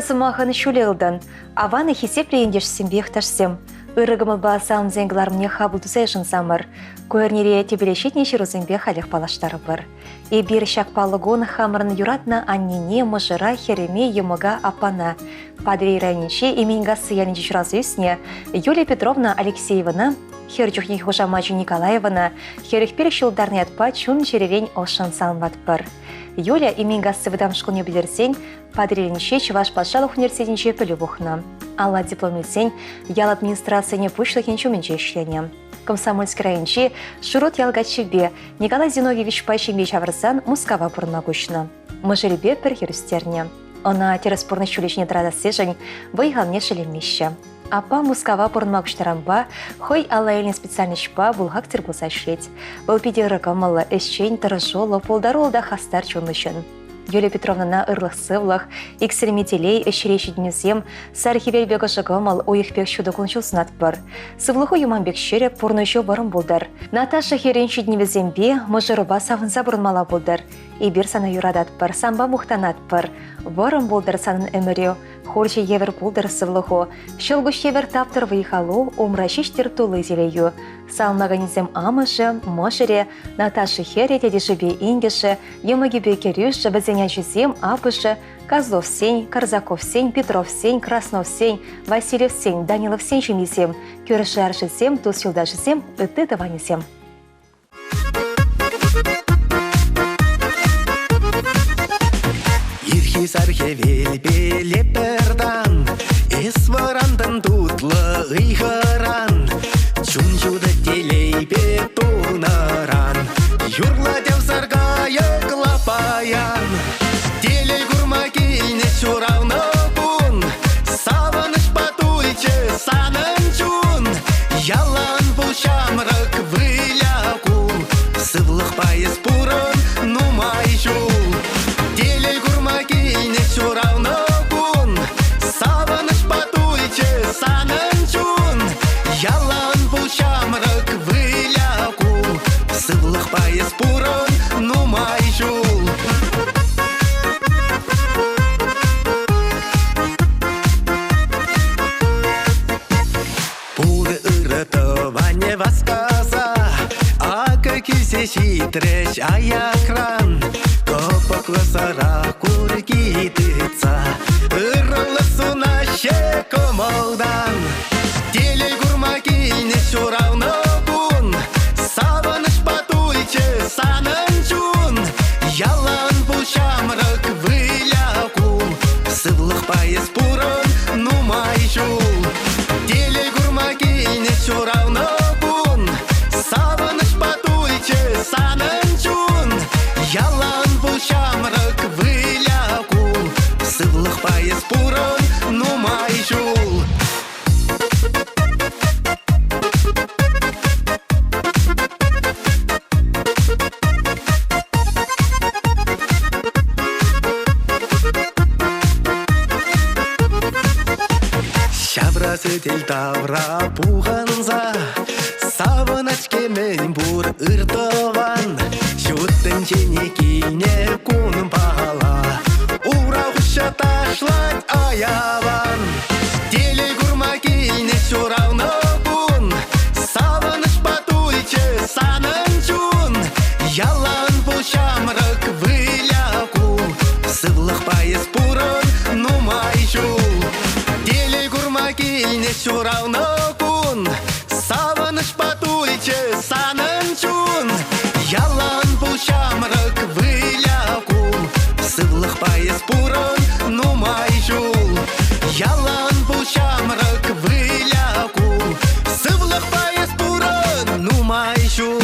сымағын шулелден, аваны хисепле ендешсембех ташсем. Үрігімі басам зеңгіларымне хабыл түзайшын самыр. Көрнере тебелешетне шерузембех алех балаштары бір. И бір шақпалығын хамырын юратна аннене мұжыра хереме еміға апана. Падвей райненше именгасы ялінче шыразы үсіне Юлия Петровна Алексеевна, херчухних Хужамачу Николаевна, херекпер шылдарны атпа чун черерень олшын салмат бір. Юля именгасы выдамшқыл не білерсен, падреленше Чуваш Патшалық университетінше пілі бұхна. Алла дипломилсен, ял администрацияне пушлықен чуменче ішлене. Комсомольск районче Шурут ялгачебе Николай Зиновьевич Пащембе чавырсан Мускава бұрынма көшіні. Мұжыребе пір херустерне. Она тераспорны чулешне традасежень выйғалне шелеммеші. Апа Мускава бұрынма күштарамба, хой Алла еліне специальный шпа бұлғақ тергуза шлет. Бұл пиде рықамылы әшчен тұржолы полдаролда хастар чунлышын. Юлия Петровна ырлық сывлық, иксірметелей әшіреші дүнізем, сархивелбегі жығымыл ойықпек шуды күншілсінат бір. Сывлығы юманбек шереп пұрнышу бұрын болдар. Наташа херенші дүнізембе мұжырыба савынса бұрынмала болдар. Ибір саны юрадат бір, самба мұқтанат бір. Бұрын болдар санын өмірі, хорче евер болдар сывлығы. Шылғыш евер таптыр вайхалу, омрашиштер тулы зелею. Салмағанезем амышы, мошыре, Наташа хере тедешібе ингеші, емігебе керюші, бізеня жүзем апышы, Козлов сень, Карзаков сень, Петров сень, Краснов сень, Васильев сень, Данилов сень шемесем, Кюрыши аршысем, Туз шылдашысем, үтті таванесем. Сархевел белепердан, эсварантан тутлы ыйхыран, чунчуды телей бетунаран, юрладев саргая клапаян, телей гурма кильне чуравны бун, саваныш патульче санынчун, ялан бұл шамрак выляку, сывлых пайыз пурын нумай жул. Чуравны күн, савыныш патульче санынчун, ялан бұл шамрак выляку, сывлық пайыз пурын нумай жул. Пуры ырытыване васказа, aka кисе хитрещ аякран, Копаклы сара кургитыца, ырылы сунаще комалдан, телей гурма кильне чуравны күн, савыныш патульче санынчун, ялан бұл шамрак выляку, сывлық пайыз пурын нумай жул. Телей гурма кильне чуравны күн, савыныш патульче санынчун, ялан бұл шамрак выляку, сывлық пайыз пурын нумай жул. Шаврасы тел тавра пуғанза, савыныш кемен бұр ыртыван, шуттын чене кейне күн бала, урағыша ташлать аяван. Телей гурма кейне чуравны күн, савыныш патульче санынчун, ялан бұл шамрак выляку, сывлық пайыз пурын нумай жул. Телей гурма кейне чуравны күн, савыныш патульче санынчун, ялан бұл шамрак выляку, сывлық пайыз пурын нумай жул. Ялан бұл шамрак выляку, сывлық пайыз пурын нумай жул.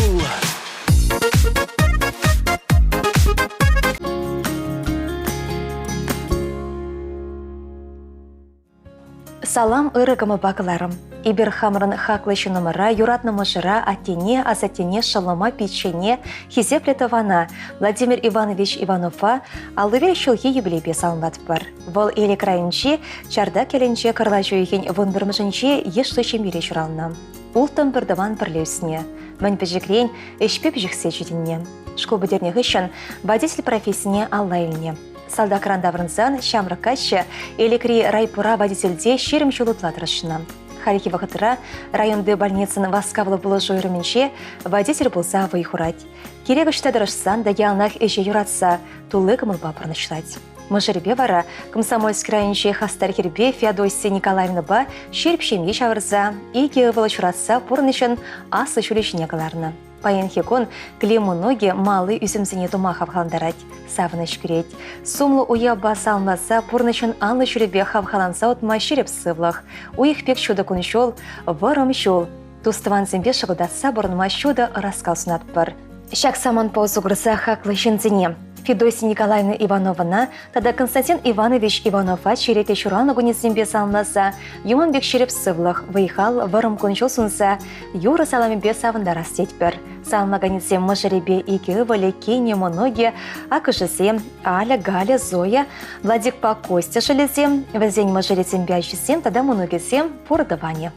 Салам ырыгымы бақыларым. Ибір хамырын хақлышы нымыра, юратны мұжыра, аттене, азаттене, шылыма, печене, хизеплетована Владимир Иванович Иванова алывер шылхи юбилейбе салынбат бар. Вол елі крайынче, чарда келенче кырла жүйген вон бірміжінче ешлышын бере жұралына. Ултын бірдаван бірлеусіне. Мән бежекрен, эшпеп жіксе жүдінне. Школ бідерне ғышын водитель профессияне алла еліне. салдакрандаврынсан шамрыккачы элекри райпура водительде шерім чулутлатырышына. Харики вақытыра районды больницын васкавлы бұлы жойрыменше водитель болса выйхурать. Керек үшті дұрышсан да ялнақ эже юратса, тулы кымылба пырнышлать. Мыжырбе вара Комсомольск районче хастар хербе Феодосия Николаевна ба шерпшемге шавырза, иге вылышуратса пурнышын асы шулешіне каларны. Паян хекон клемуноге малы үзімзіне тумаха вхаландарать, савыны шкүреть. Сумлы уя басалмаса пурнышын анлы шүребе хавхаланса отма шереп сывлах. Уих пек шуды күншол, варым шол. Туставан зімбе шығылдатса бұрынма шуды раскал сунат бар. Шак саман паузу ғырса хақлы жынзіне. Федосия Николаевна Ивановна, тада Константин Иванович Иванова черете шураны гунесімбе салмаса, юманбек шереп сывлах, выйхал варым күншол сунса, юры саламебе савында растеть бір. Салма ганесем мыжыребе игі вали кене моноге, акыжысем, Аля, Галя, Зоя, Владик па Костя шелесем, вазень мыжыретем бящесем, тада моногесем пурдаване.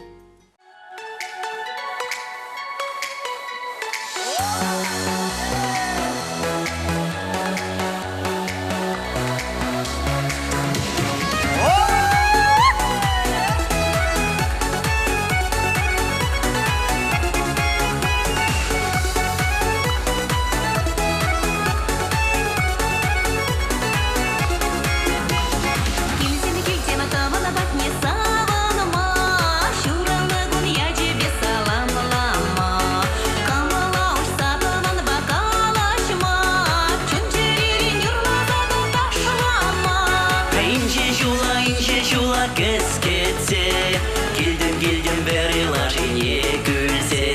Келдім бәрі лашыне күлсе,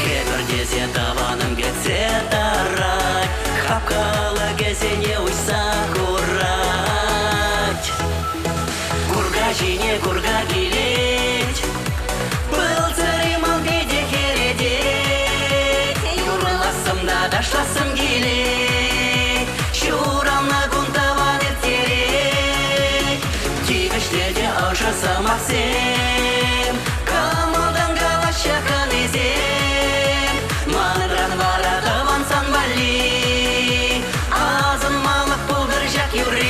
хебір десе табаным кетсе тарай, хапқалы кесене ұйса құрать. Курга жіне курга келет, бұл царимал беде хередет, юрыласымда дашласым келет, шурамна күнтаван ертерет, тегіштеде ашасам ақсем, камалдан галашақан ezем, маныран варадыван санбали, азын малық бұлдыр жак юри.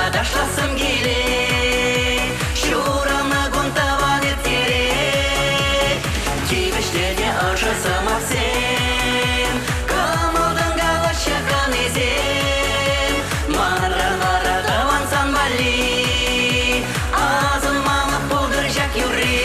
Дашласым келет, шурамна күнтаван ертерет, тегіштеде ашасам ақсем, камалдан галашақан ezем, маныран варадыван санбали, азын малық бұлдыр жак юри.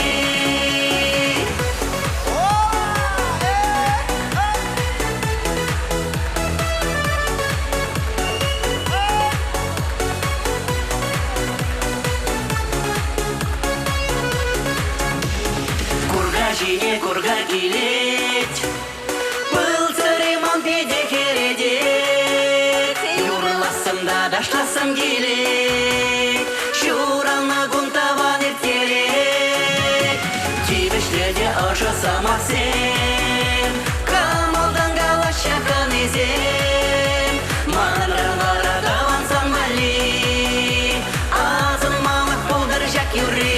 Жіне курга келет, бұл цариман беде хередет, юрыласымда дашласым келет, шурамна күнтаван ертерет, тегіштеде ашасам ақсем, камалдан галашақан ezем, маныран варадыван санбали, азын малық бұлдыр жак юри.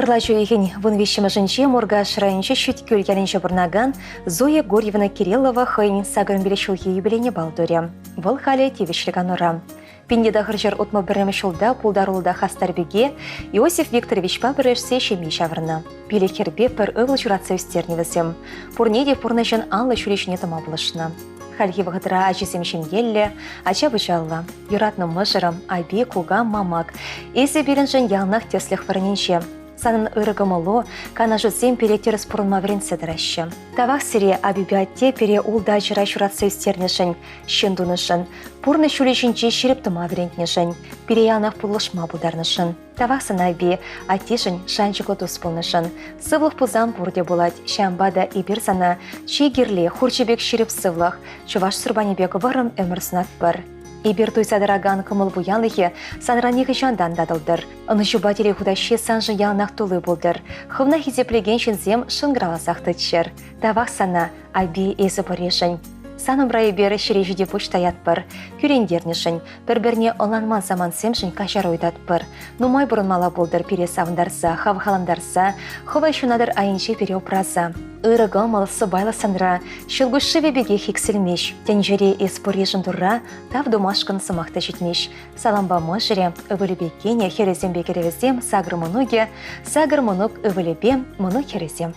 Чарлачу ехень вынвещема жінче морга шырайынче шүт көлгенінче бұрнаган Зоя Горьевна Кириллова хойн сагырын білешілге юбилейне балдуре. Бұл халі тевішліган ұра. Пиндеда хыржыр отма бірімі шулда пулдарулда хастарбеге Иосиф Викторович пабірішсе шемей шавырна. Пелехербе пір өвіл журатсы өстерневізім. Пурнеде пурнажын алла шүрешіне тыма бұлышына. Хальги вғытыра ачысем шемгелле, ача бычалла. Юратны мыжырым, айбе, куга, мамак. Эсі берінжін ялнақ тесліх варненше. Санын ырыгымыло, канажы зем перектері спұрынма вренсе дыращы. Тавақ сире абибиатте пере улда жыра шуратсы өстернешін, шендунышын. Пурны шүрешінче шеріп тұма врентнешін, пере ялнақ пұлышма бұлдарнышын. Тавақ санайбе атешін шанчықлы тұс болнышын. Сывлық пұзан бұрде болад, шамбада ибір сана, чегерле хурчебек шеріп сывлық, чуваш сұрбанебек варым өмір сынат бір. Ибер туйсадараган кымыл буянлыхе санранихы жандан дадылдыр.Ынышу батере худащи санжы ялнақ тулы болдыр. Хывна хизеплеген шынзем шынграла сақтычыр. Тавақ сана айби езі бұрешін. Саным райыбері шережеде почтаят бір. Күрендернішін. Бір-бірне оланман заман семшін кашар ойдат бір. Нумай бұрынмала болдыр пере савындарса, хавхаландарса, хывай шунадыр айынше пере опраза. Ырыгы малысы байлы сандыра, шылгушы вебеге хексілмеш. Тенжере ес бұрешін тұрра, тав домашқын сымақты жетмеш. Саламба мұжыре, өвілібекене херезембе керевіздем, сагыр мұнуге, сагыр мұнук өвілібе, мұну херезем.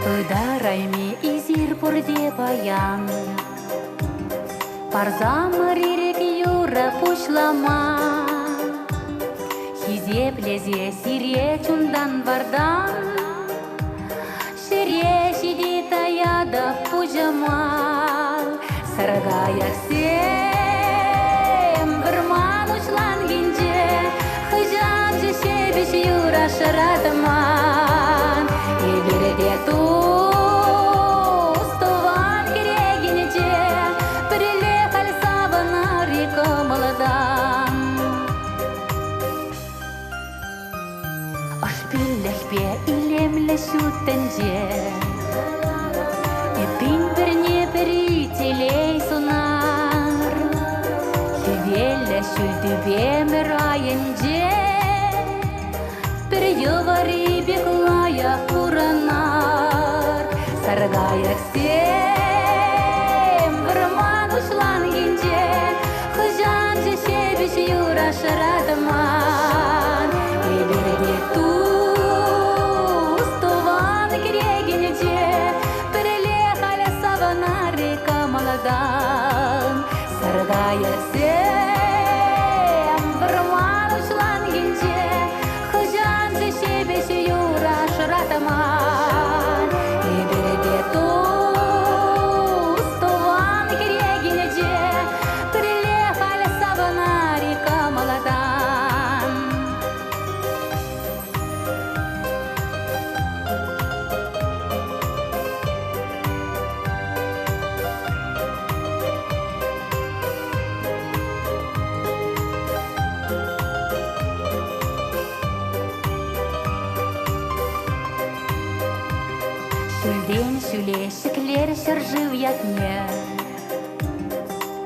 Ыдарайме изир пурде баян, парзамыр ирек юра пучлама. Хизе плезе сире чундан вардан, шире шиди таяда пужамал. Саргаяк сем вырман учлан гинже, хыжан же шебеш юра шаратаман. Ибереде тустуван керегенеже, прилехал савана река молодан. Аш пиллехпе илемле шуттенже, Епин перне перителей сунар, Хевелле шүлдүбе мирайынже, Переювари беглая куранар, Саргаяк сем вырман ушлан гинже, Хыжан же шебеш юра шарадаман. Ибереде тустуван керегенеже, Перелехали савана река молодан. Саргаяк сем вырман ушлан гинже, шебеш юра шаратаман. Ибереде тустуван керегенеже, Прилехали савана река молодан. Шүлден шүлешіклер шыржыв ятне,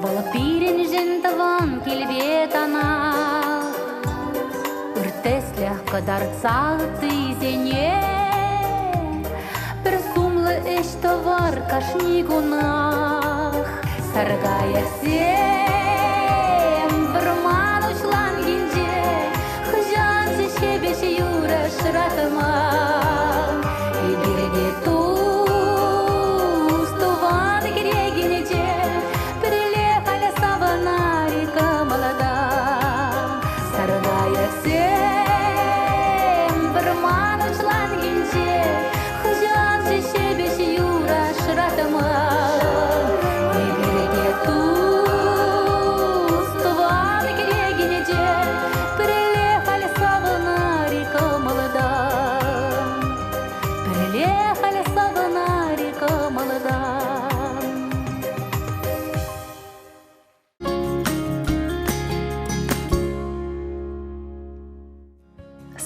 Волопирен жентаван келбет ана, Үртеслях кадарцал тызене, Бір сумлы эш товар кашни гунах. Саргаяк сем вырман учлан гинже, Хыжан же шебеш юра шыратаман. Ибереде тустуван керегенеже, Прилехали савана река молодан. Саргаяк сем вырман учлан гинже, Хыжан же шебеш юра шыратаман. Ибереде тустуван керегенеже, Прилехали савана река молодан.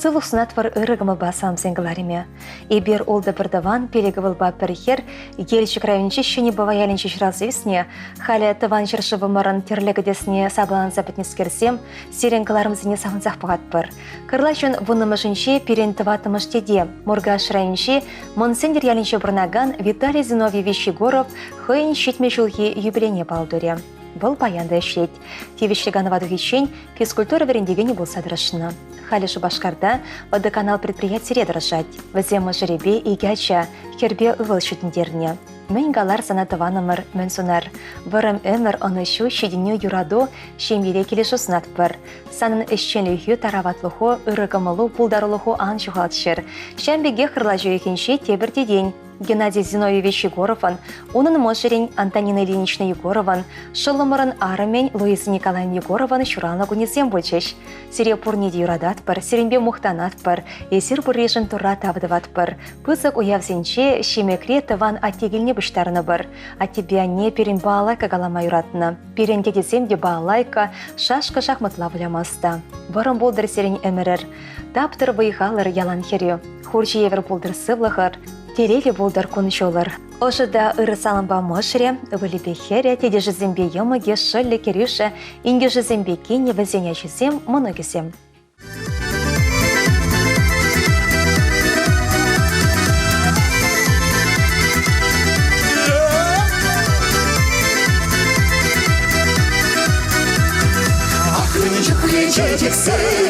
Сывлық сунатвар ырыгымы басам зенглариме. Ибер олды бірдаван пелегівіл ба бірхер, елчік районче шыне баваялінче шыразывесне, халі тыван жыршывы мұрын терлігідесіне сабылан забітнескерсем, серенгаларымызыне сағынсақ бұғат бір. Кырлачын вұнымышынше перен тыватымыш теде, мұргаш районче Монсендер ялінче бұрнаган Виталий Зиновьевич Егоров хыйын шетме жылғы юбилене балдыре. Бұл баянды әшлет. Тевешліганы вадугечен физкультура верендегені болса дырышыны. Халишы башқарда водоканал предприятие дырышат. Віземі жыребе игяча, хербе ұвыл шүтіндеріне. Мәнгалар санатыванымыр мөн сонар. Вырым өмір онышу шедіне юраду шемере келеші сынат бір. Санын ішченлігі тараватлығы, ұрығымылы пулдарылығы ан жүғалтшыр. Шәмбеге қырла жүйекенше тебірде день. Геннадий Зиновьевич Егорован, унын мошерень Антонина Ильинична Егорован, шылымырын арымен Луиза Николаевна Егорован шурална гунесем бөлчеш. Сире пурнеде юрадат бір, сиренбе мұқтанат бір, есір бұррешін тұрра табдыват бір. Пызық уявзенче шемекре тыван аттегіліне бұштарыны бір. Аттебияне перен баалайка галама юратыны. Перен дедесем де баалайка шашқы шахматла вылямаста. Бұрын болдыр сирен әмірір. Таптыр вайғалыр ялан херю. Хурчи евер болдыр сывлығыр. Терели болдар кончолар. Ошыда ыры салынба мошыре, вылебе хере, теде жызембе емыге шылі керюші, инге жызембе кене візене жызем, мұнығызем.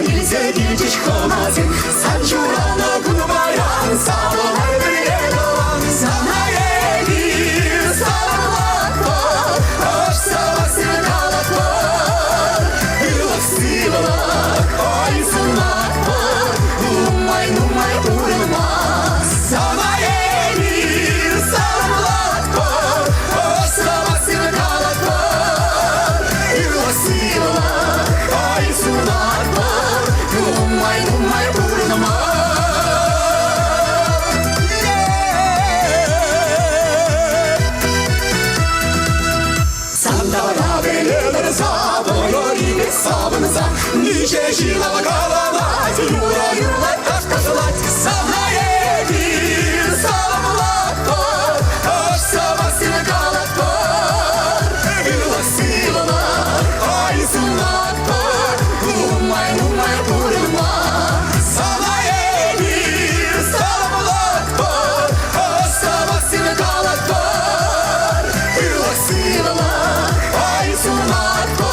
Нельзя видеть холмазин, санчурана гунубайран, саламай бредован, санаеви, саламлаква, аж савасиргалаква, илаксивалак, ой сунаква, нумай урма, санаеви, саламлаква, аж савасиргалаква, илаксивалак, ой сунаква, нумай урма. Сабынса, ниче жила галалать, юла кашкашалать, савнаеви, саламлаква, аж савасина галаква, иласилана, ай сунаква, нумай урма, савнаеви, саламлаква, аж савасина галаква, иласилана, ай сунаква.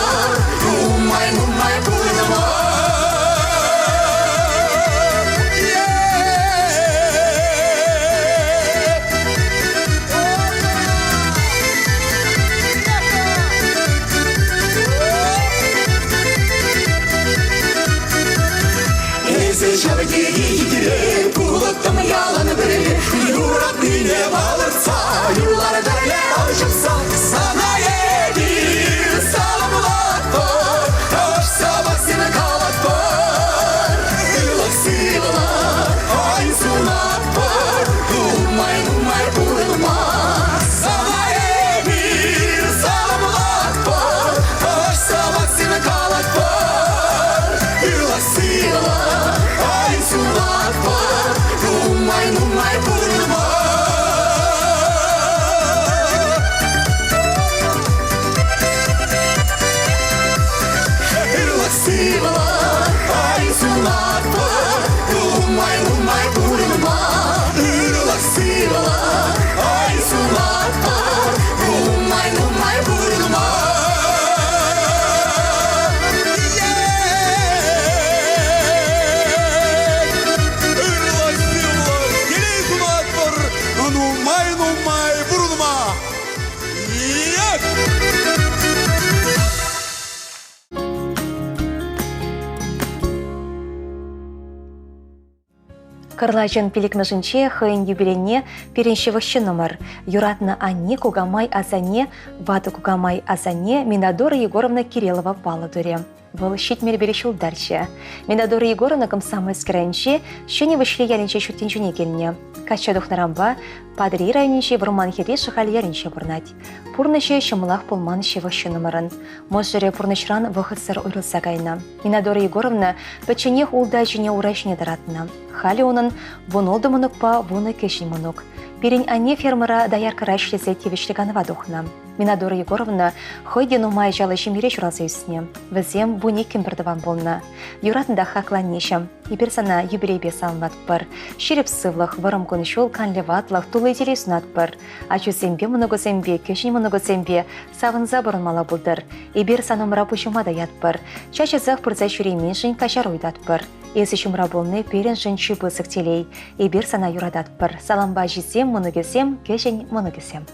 Кырлачын пиликмышынче хыйын юбиленне переншевықшы номер. Юратна Анне Кугамай Азане, Ваты Кугамай Азане, Минадора Егоровна Кириллова палы дуре. Был щит мерберещ улдарча. Минадора Егоровна комсомольский районче, ще не вышли яринче шутин жунекельне. Кача духнарамба, падри районче вруман хири шахаль яринче бурнать. Пурныче шамлах пулман шеващу номерын. Можжере пурнычран выходсыр уйрылса кайна. Минадора Егоровна печенех улдачине урачне даратна. Хали онын вон монукпа, вон кешін монук. Перень ане фермера даяркара шлезе тевешлеганова духна. Минадора Егоровна хойден умай жалы жемере журалза үсіне. Візем буне кемпердаван болна. Юратында хакланнешем. Иперсана юбилейбе салынат бір. Шереп сывлық, варым күн шол канлеватлық тулы делей сунат бір. Ачусембе мұнығызембе, кешін мұнығызембе сағынза бұрынмала бұлдыр. Иберсана мұра пұшыма даят бір. Чачызақ пұрза шүреймен жын кашар ойдат бір. Есі шумра болны перен жын шүбі сықтелей. Иберсана юрадат бір. Саламба жесем, мұнығызем, кешін мұнығызем.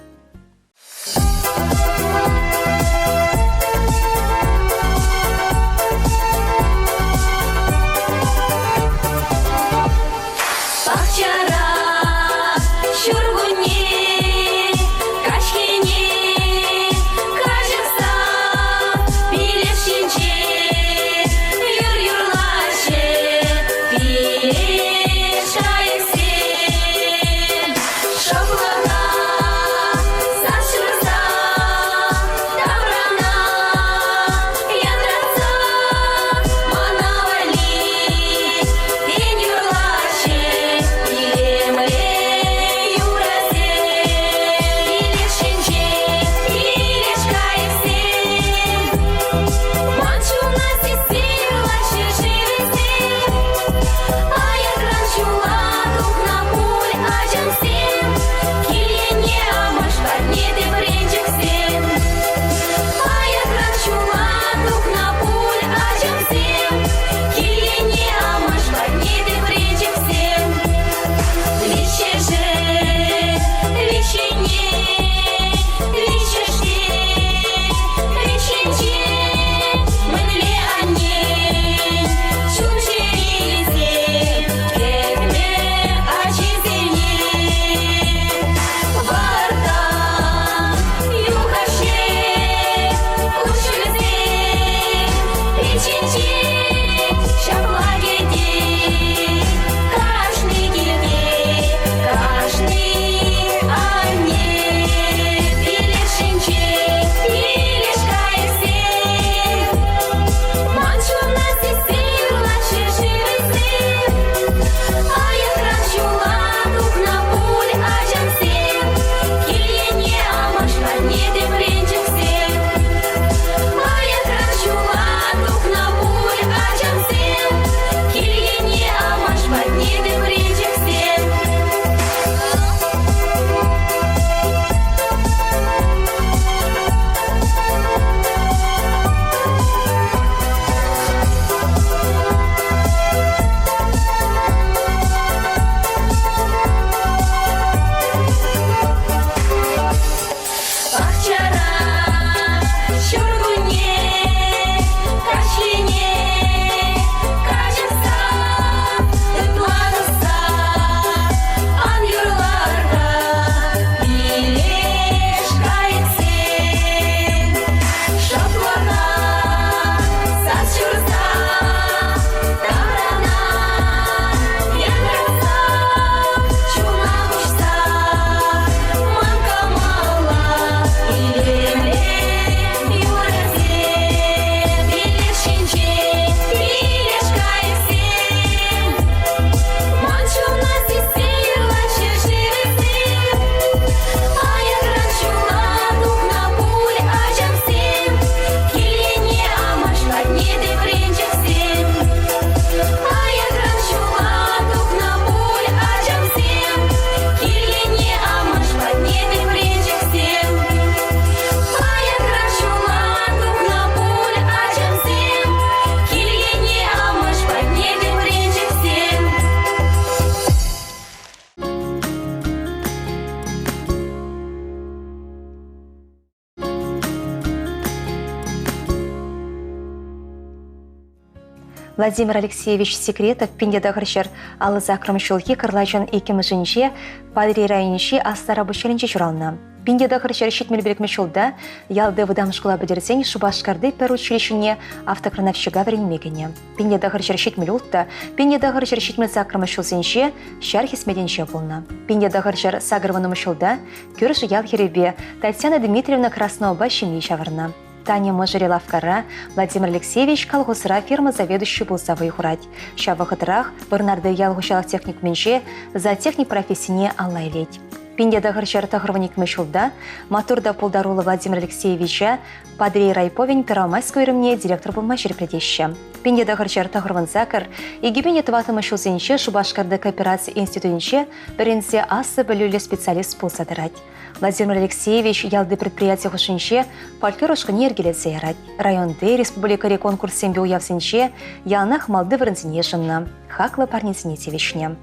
Владимир Алексеевич Секретов пендедагыршыр алыза кырмышылки кырлайжын екімі жынше падри районши астара бұшырынче журална. Пиндеда хырчар шитмел белекмешулда, ялды выдам школа бедерсен Шубашкарды пер училищене автокрановщига вренмегене. Пиндеда хырчар шитмел ултта, пиндеда хырчар шитмел закрымышулсенше, шар хисмеденше болна. Пиндеда хырчар сагрванымышулда, көрш ял херебе Татьяна Дмитриевна Краснова шими шаварна. Таня Можерелавкара, Владимир Алексеевич колхозра фирма заведующий был за выхурать. Ща в охотрах Бернарды ялгушалах техник меньше, за техник профессине аллайлеть. Пиндеда хырчар тахырваник мешулда, матурда полдарула Владимир Алексеевича, Падрей Райповень Первомайской ремне директор был мачер предеща. Пиндеда хырчар тахырван закар, и гибене твата мешулзенче Шубашкарды кооперации институтинче, беренсе асы білюлі специалист был задырать. Владимир Алексеевич ялды предприятия хушинче фольклорошка нергелесе ярать. Районды республикари конкурсембе уявсенче ялнах малды врынзине жынна. Хакла парнецинетевичне.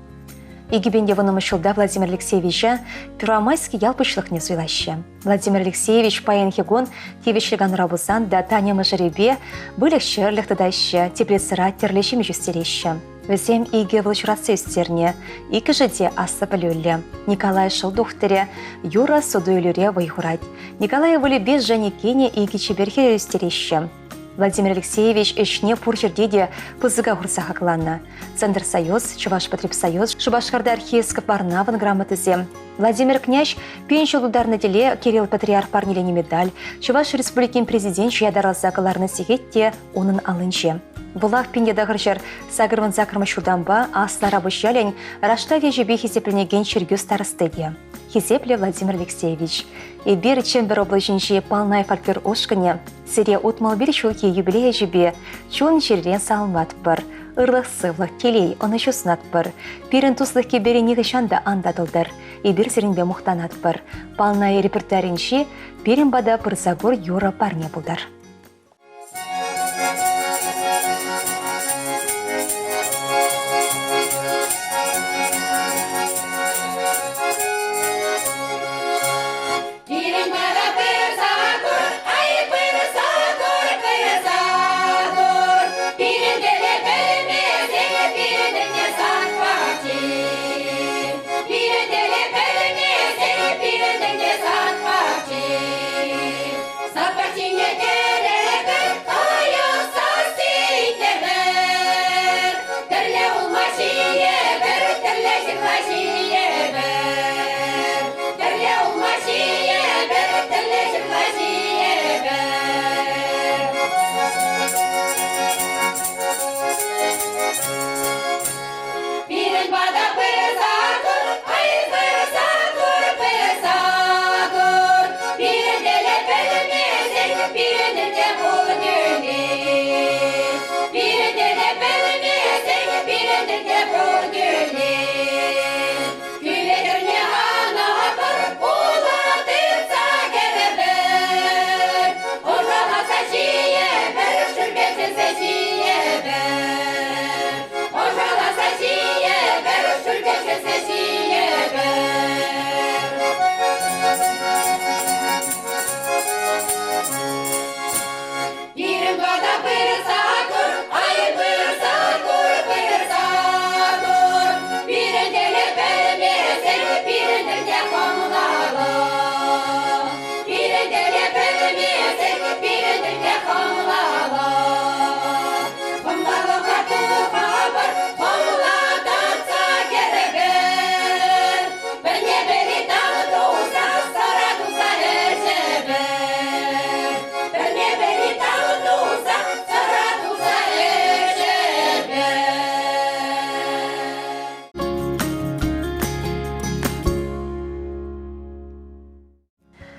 Игибенде вынымышылда Владимир Алексеевича Первомайский ялпышлых не суйлаще. Владимир Алексеевич паян хегон тевичлиган рабузан да Таня Мажаребе былых шерлих тадаща, теплецера терлещем жюстереща. Везем иге влачурасы үстерне, икі жеде асы білулі. Николай Шылдухтыре, Юра Судуйлюре вайхурать. Николай Волебе Жанекене игі чеберхе үстереща. Владимир Алексеевич ешне пурчердеде пызыга хурса хакланна. Центр Союз, Чуваш Потребсоюз, Шубашкарды архиесков Барнаван грамотызе. Владимир Княж, пеншил ударна деле, Кирилл Патриарх парнилени медаль, Чуваш Республикин президент чуядаралса каларны сигетте, онын алынче. Булах пиндеда хырчар сагырван закрыма шудамба, аслара бышялень, раштаве жебе хисепленеген чергю старостыде. Хисепле Владимир Алексеевич. И бир чембер облачинче полная фольклор ошкане, серия утмал бир чулки юбилея жебе, чун черрен салмат бар, ырлых сывлых телей, он еще снат бар, пирен туслых кебери нигышанда андадылдар, и бир серенбе мухтанат бар, полная репертуаринче, пирен бада пырзагор Юра парня булдар.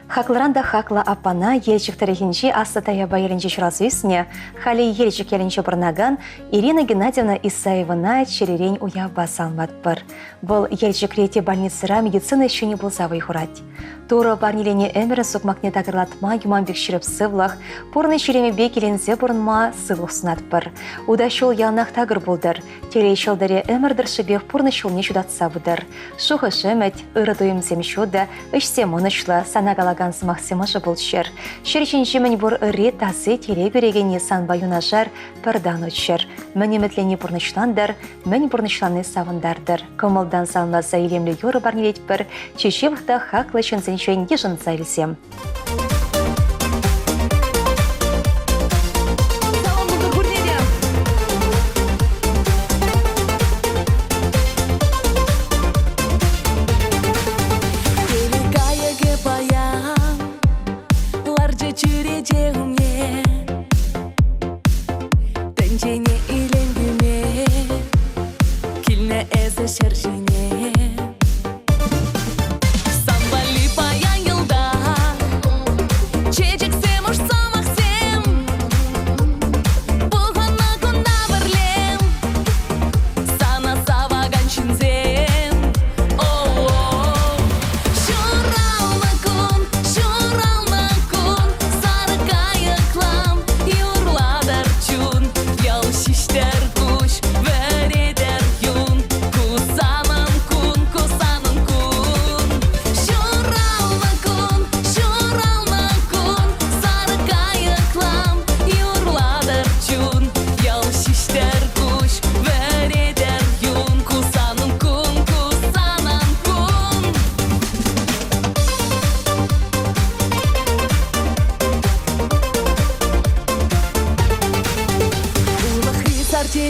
Хакларанда хакла апана елчик тарихинчи асатая байринчи чуразуисне, хали елчик елинчи барнаган Ирина Геннадьевна Исаевна черерень уяба салмат бар. Был елчик рети больницара медицина еще не был завой хурать. Тура барнилене эмерен сукмакне тагырлатма юманбек ширеп сывлах, порны череме бекелензе бурнма сывлых снат бар. Удашол ялнах тагыр булдар, телей шолдаре эмердер шибех порны шолне чудатса будар. Шуха шемет, ырыдуем земшуда, ишсе монышла, санагалаган пурнаган сымақсымашы бұл шыр. Шырчен жемін бұр үрі тасы теле көрегені санба юнашар пырдан өтшір. Мәне мәтлені бұрнышландар, мәне бұрнышланы савындардыр. Көмілдан салмаса елемлі юры барнелет бір, чешевіқта хақлы шынзіншен ежін сайлысем.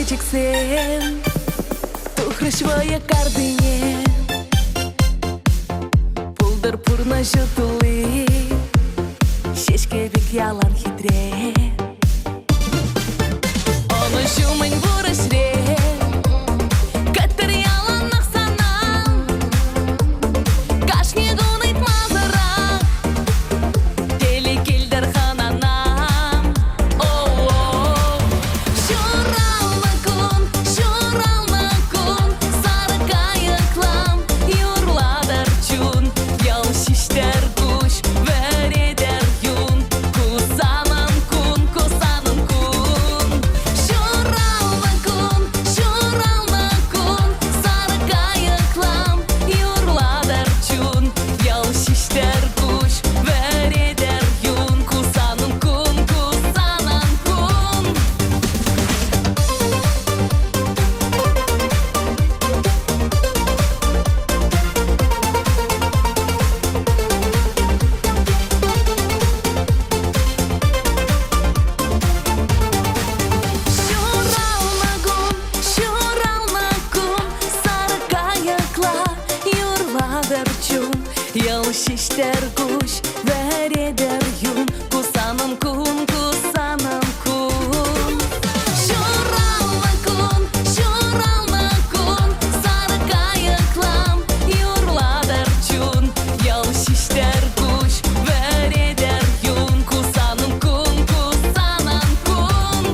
Чексен, тухрышвая кардыне, пулдыр пурна жытылы, шешке бек ялан хитре. Оны жумын бурышре, каттыр ялан нақсанам, кашне гунайт мазыра, теле келдір хананам. Şişler kuş vereder yum, kusanım kun, kusanım kun. Şuralma kun, sarı kayıklam yurladır çun. Yal şişler kuş vereder yum, kusanım kun, kusanım kun.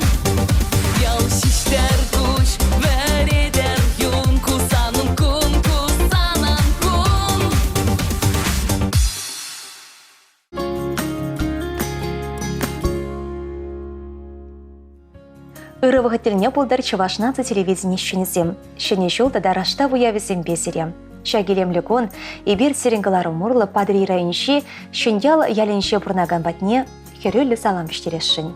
Yal şişler kuş vereder yum, kusanım kun, kusanım kun. Ырывығы тіліне болдар Чувашнадзе телевидение шынезем. Шыне жолда дарашта бұявізем безерем. Шагелемлі кон, ебір серіңгілары мұрлы падри райынши, шындял ялінше бұрнаган батне, херөлі салам біштерешін.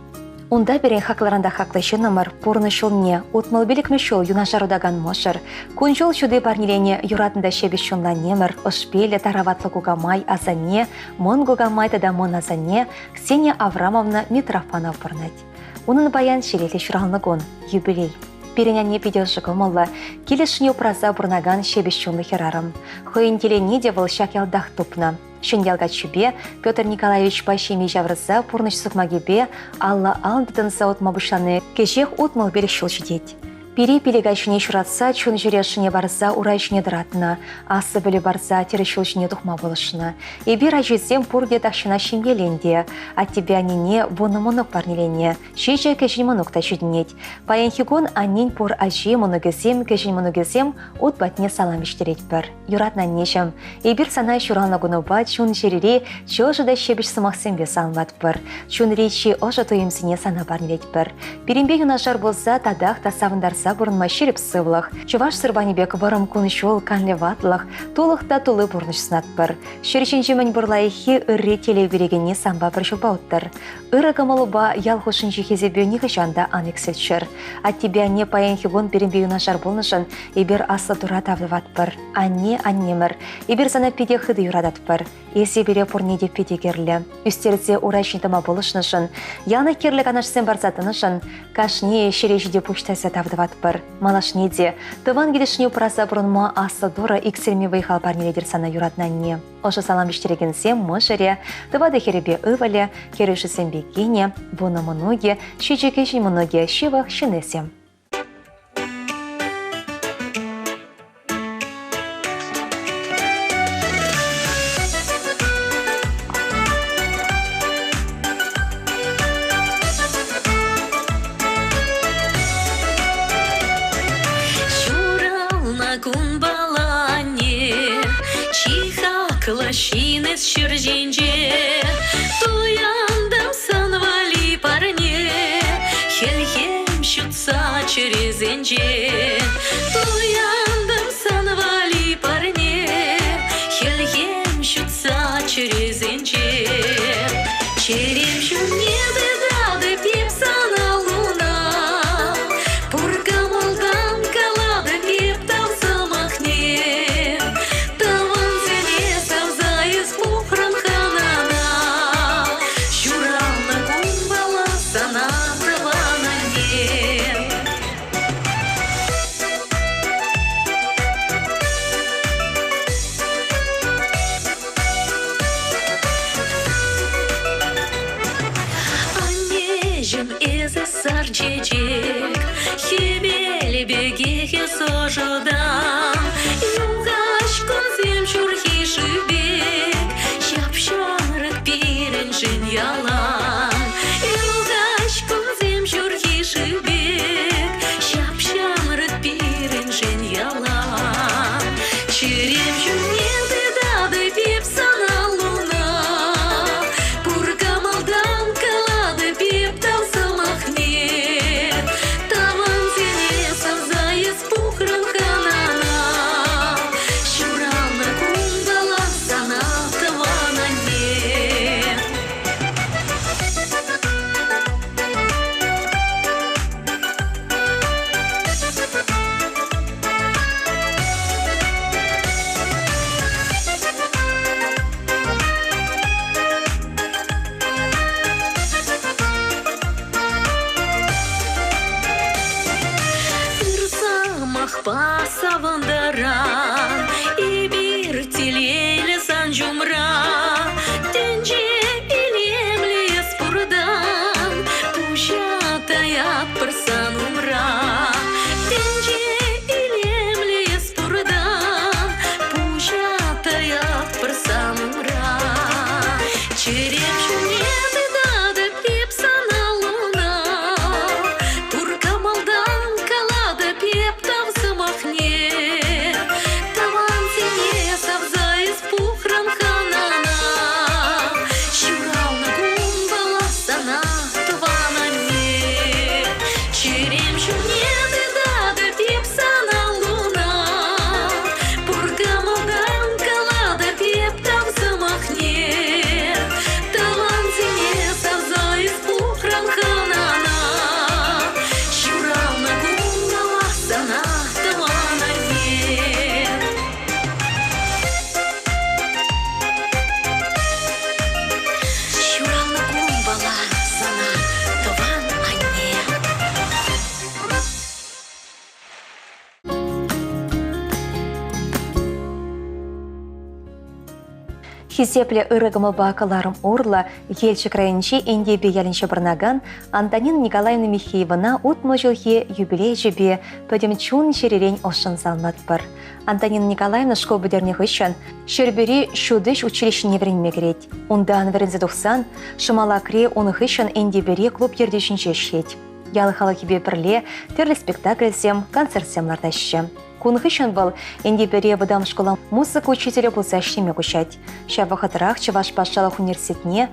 Онда берен хақларында хақлы жынымыр, пұрны шолне, отмыл белікмі шол юнашарудаган мошыр. Кун жол шуды барнилене юратында шебес шонла немір, ұшпелі тараватлы гугамай азане, мон гугамай тада мон азане, Ксения Аврамовна Митрофанов бұрнать. Унын баян шелетлі шырағынығын, юбилей. Переняне педежігі молла, келешіне ұпраза бұрнаган шебес шонлы херарым. Хойын телене де бұл шак ялдақ тупна. Шынялға чүбе, Петр Николаевич Пащеми жаврыза пұрныш сұқмагебе, Алла алдыдын саут мабышаны кежех утмыл берік шыл жидет. Пири пилегайшыне шуратса, чун жүрешіне барса, урайшыне дыратына, асы білі барса, терішілшіне тұхма болышына. Ебір ажезем пұрде тақшына шимгеленде, а тебе анине бұны мұнық барнелене, шейже кәжін мұнықта жүдінет. Паянхигон анин пұр ажи мұнығызем, кәжін мұнығызем, от батне салам іштерет бір. Юратна нешім, ебір санай шурална гунуба, чун жеріре, чожыда шебіш сымақсембе салмат бір. Чун речи ожы тойымсіне сана барнелет бір. Перембе юнашар болса, тадақ тасавындарса пырса бұрынма шеріп сывлық. Чуваш сырбанебек варым күн шол канлеватлық, толықта толы бұрныш сынат бір. Шершен жемін бұрлайхи үрре теле берегенне самба бір шылбауттыр. Үрі гамалыба ялхушын жехезе бүйнегі жанда анексельшір. Ат тебе не паянхи вон беренбею нашар болнышын, ебер асла дура тавлыват бір. Аннемір, ебер сана педе хыды юрадат бір. Есе бере пұрнеде педе керлі. Үстерде урайшынтыма болышнышын, яны керлік анашсен барзатынышын, кашне шережеде пуштайса тавдыват бір. Малашнеде, тыван келішіне упыраса бұрынма асла дура иксерме вайхал парнеледер сана юратнанне. Ошы салам біштерегенсем мұшыре, тывады херебе ывале, керешісен бекене, бұны мұнуге, шечекешін мұнуге шивах шынесем. Клащинес шырженже, туяндам санвали парне, хельхем щутся через энже, туяндам санвали парне, хельхем щутся через энже, черем щуне дедады пипсана луна, пурка молдан калада пиптам самахне. Сарчечек, хебели бегехе сожодам, югашкон зем чурхи шибек, шапшарык пирен жин ялан, югашкон зем чурхи шибек, шапшарык пирен жин ялан, черем чунеды дады пипсана луна, пурка малдан калады пиптал Пасавандаран и бир телейле санжумра, тенже илемле спурдан, пушатая парсан умра, тенже илемле спурдан, пушатая парсан умра, черем шунеды дады пипсана луна, турка малдан калада пептав замахне, таван синесов за испухран ханана, щурал на гумбала сана тавана не, черем шунеды дады пипсана луна, пурка малдан калада пептав замахне, таван синесов за испухран ханана, щурал на гумбала сана тавана не. Щурал на гумбала сана тавана не. Хизепле ырыгымы бакаларым орла, елчі крайынче эндебе ялінче бірнаган, Антонина Николаевна Михеевна утмы жылхе юбилей жебе пөдем чун шеререн ошын залнат бір. Антонина Николаевна школ бідерне ғышын, шербері шудыш училищене вренме керет. Ундан врензе тухсан, шымалакре оны ғышын эндебере клуб ердешінче шет. Ялы халықебе бірле, терлі спектакльсем, концертсемлардащы. Кунхышан был эндебере выдам школа музыка учителя болса штеме кушать. Ща вахатырах чаваш пашалах университетне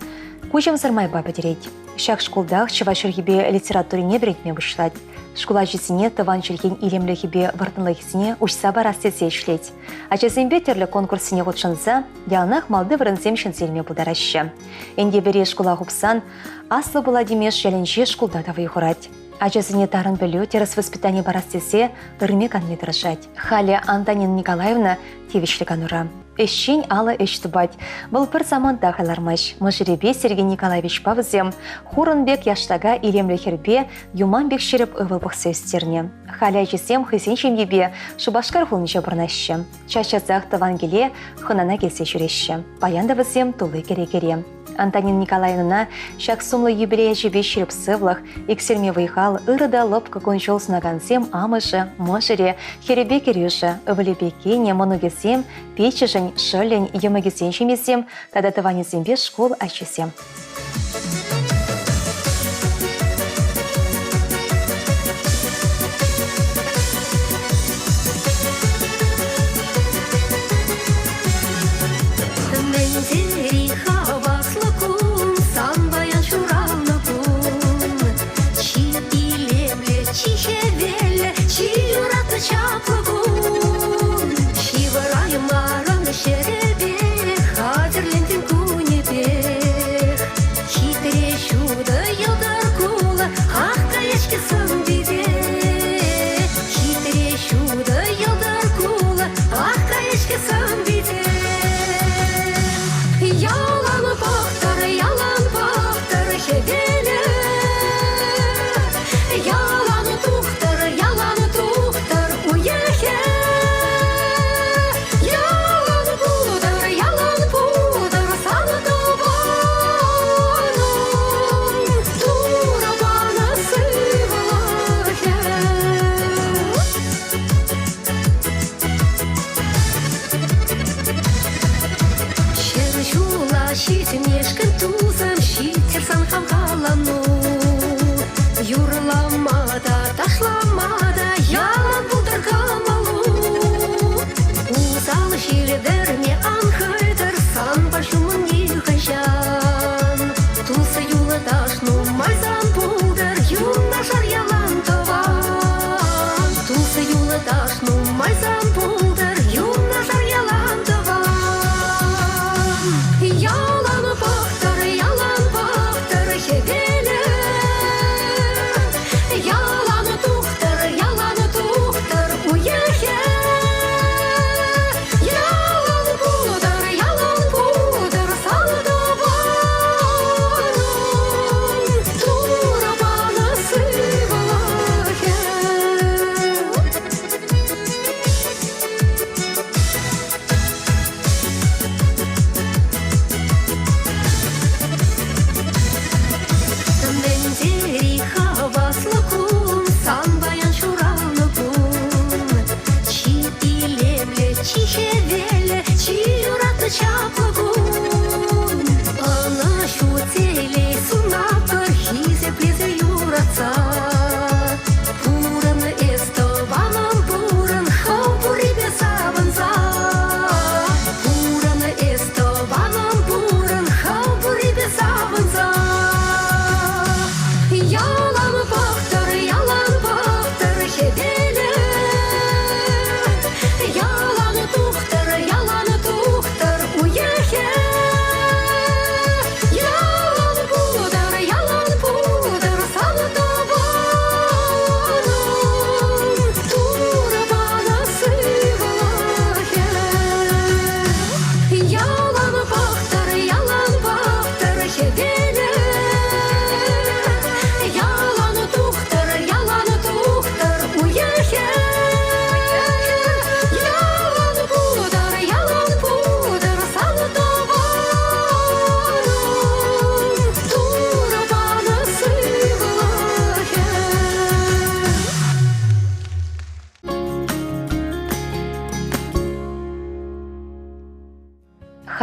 кучам сырмай бабы дереть. Щак школдах чаваш ргибе литературе не беретме вышлать. Школа жесіне тыван жүрген илемлі хебе вартынлығысіне ұшса бар астесе ішлет. Ачасембе терлі конкурсыне ғотшынса, ялнақ малды вырынсем шынселме бұдарашы. Энде бере школа ғупсан, аслы бұла демеш жәлінше школда да вайғырад. Ачасыне тарын білу теріс воспитание бар астесе ұрме канме тұрышад. Халя Антонина Николаевна тевішлі канура. Эшшен ала эштубать. Был пір заманда халармаш. Мыжыребе Сергей Николаевич Павзем, Хурынбек яштага илемлі хербе, Юманбек шеріп ывылбық сөзтерне. Халя жесем хызен жемебе, Шубашкар хулныча бұрнашшы. Чачасақ тывангеле, хынана келсе жүрешші. Баянда візем тулы кере-кере. Антонина Николаевна шак сумлы юбилея жебе шеріп сывлық, эксерме вайхал, ырыда лопка кончол сынагансем амышы, мыжыре, херебе керюші, ывылебекене, монугесем, печежін, шылен, емігесен шемесем, тада тыванезембе школ ачесем.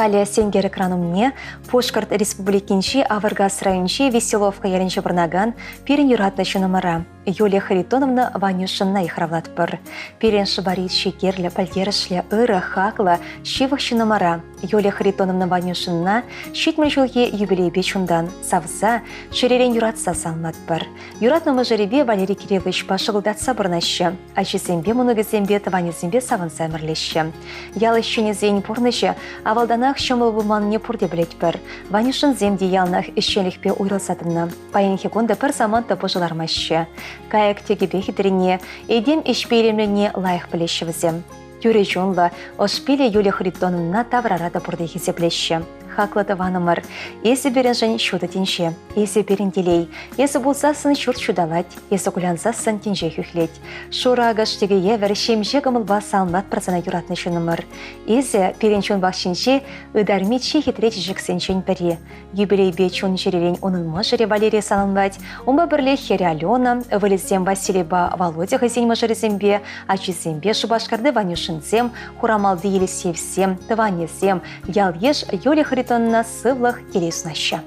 Халя сенгер экранымне Пушкарт республикинчи Аваргас райончи Веселовка яренче бұрнаган пирен юратнычы номера. Юлия Харитоновна Ванюшинна ихравлат бір. Перен шыбарит шекерлі, пальтерішлі, ыры, хақлы, шивықшы номара. Юлия Харитоновна Ванюшинна шетміл жылге юбилейбе чундан, савза, шеререн юратса салмат бір. Юратнымы жеребе Валерий Кириллович пашығылдатса бірнащы. Ачысембе мұнығызембе таванезембе савынса әмірлеші. Ялы шенезен пұрнышы, авалданақ шымыл бұлман не пұрде білет бір. Ванюшин земде ялнақ ішченлікпе ойрылсатынна. Пайынхе конда бір заманта бұжылармашы. Каяк тегебе хитріне, едем ішпейлемлене лайық білешівізем. Юрий Жонла, ошпиле Юлия Харитоновна таврарада бұрды хесеплеші. Хаклады ванымыр, есі берін жын шуды тенше, есі берін делей, есі болсасын шурт шудалать, есі кулянсасын тенже хүхлет. Шура ағаштегі евер шемже гымылба салмат прасана юратны шынымыр. Есі перен чон бақшынше, ыдарметші хитрет жіксеншен бірі. Юбилей бе чон жеререн оның мұжыры Валерия салынбать, умба бірле Хері Алена, вылезем Василиба Володя хызен мұжырызембе, ачызембе шубашкарды Ванюшинзем, хурамалды елесевсем, тыванезем, ял еш Юлия Харитоновна сывлых келесунаща.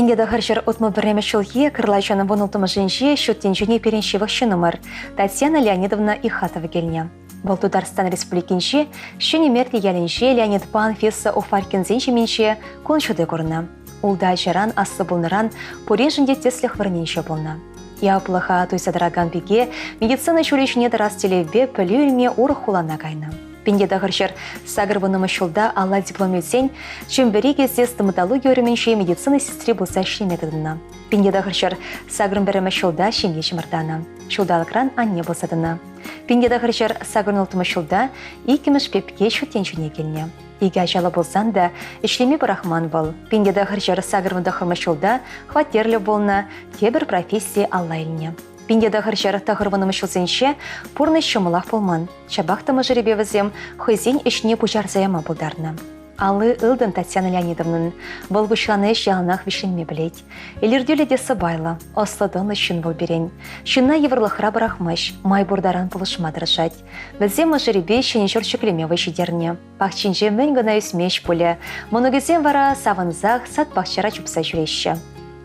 Пенде хырчыр утмы бірреме шылге кырлайчаны вонылтымы жинже шөттенжіне переншевых шынымыр Татьяна Леонидовна Ихатова келіне. Бұл Татарстан Республикинше шөнемерді ялінше Леонид Панфеса Уфаркинзенше менше коншуды көріні. Улда жаран асы болныран порежінде теслих варненше болна. Яплыха туйсадраган беге медицина шулешіне дарас телебе пілюрме урық хулана кайны. Пенде хырчыр сагыр вынымы шулда алла диплометсен чембері кезде стоматология өріменше медицина сестре болса шлеметідіна. Пенде хырчыр сагырын бірімі шулда шенге жымырдана. Шулдалықран анне болсадына. Пенде хырчыр сагырын ұлтымы шулда икіміш пепке шөттеншіне келіне. Иге ажалы болсан да, ішлеме бірахман бол. Пенде хырчыр сагырвында хырмышылда хватерлі болна, тебір профессия алла еліне. Пенде хырчыр тағырвынымы шылсенше пұрны шымылақ болман. Чабақтымы жыребевізем хызен ішіне пұжарзаяма болдарны. Алы ылдын Татьяна Леонидовнын бұл бұшаны жалынақ вишленме білет. Елерделі десі байлы, ослыдын үшін бұл берен. Шынна еврлықра бірақмыш, май бұрдаран бұлышма дыржат. Бізем жыребе шенешір шүклеме вайшидерне. Пақчинже мен гына үсмеш поле. Мұнығызем вара савынзақ сат бақчара чупса жүреші.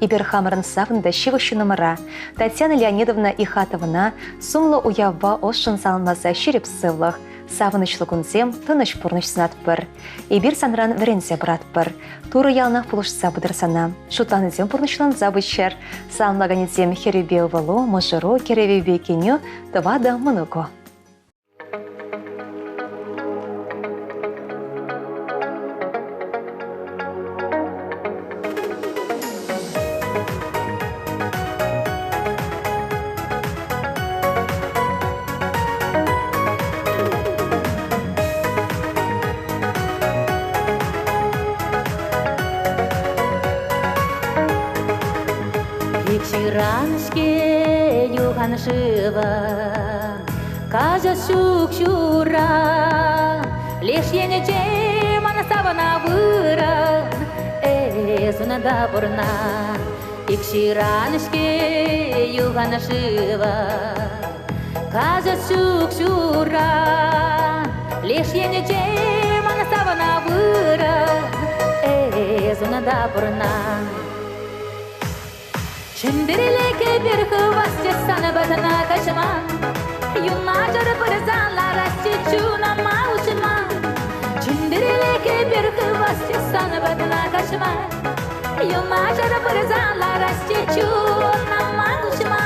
Ибер хамырын савында шивы шынымыра. Татьяна Леонидовна Ихатовна сумлы уявва ошын салынмаза шереп сывлық. Савынышлы күнзем тыныш пұрныш сынат бір. Ибір санран віренсе брат бір. Туры ялнақ пұлышса бұдырсана. Шутланызем пұрнышлан забычар. Салынлағанезем херебе ұвылу, мұжыру, керевебе кеню, тывада мұнығы. Раншке юхан жива, кажа шук-шура, лишь енече манасавана выра, эзуна да бурна. Икши раншке юхан жива, кажа шук-шура, лишь енече манасавана выра, эзуна да бурна. Чендерелеке bir hıvasçı sana badana kaçma Yunlarca pırızanlar asçı çuna mağuşma Çendereleke bir hıvasçı sana badana kaçma Yunlarca pırızanlar asçı çuna mağuşma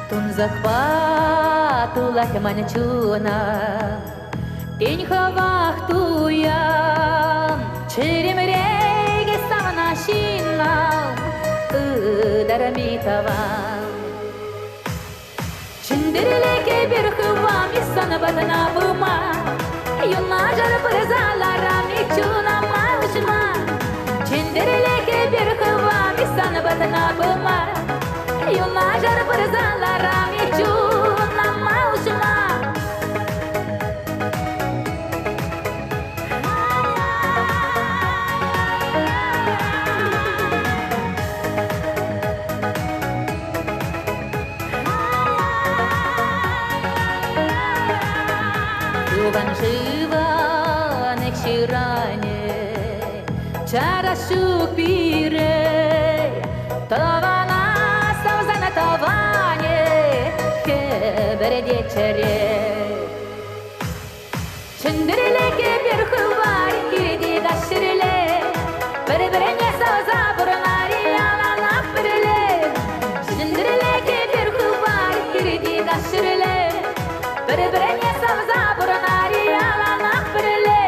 Тун захватула кеманя чуна Тень хавахтуя Черемреге савана шинна Дарамитава Чендерелеке bir hıvam sana badana buma Yunlarca pırızalara miçuna mağuşma Çendereleke bir hıvam sana badana buma Yunlarca pırızalara miçuna mağuşma Юган жива некширане Чара шупире Тавана саузана таване Хебере дечере Чендерелеке bir hıvar girdi gaşırele Bereberene sauza burunari alana pırele Çendereleke bir hıvar girdi gaşırele Bereberene sauza burunari alana pırele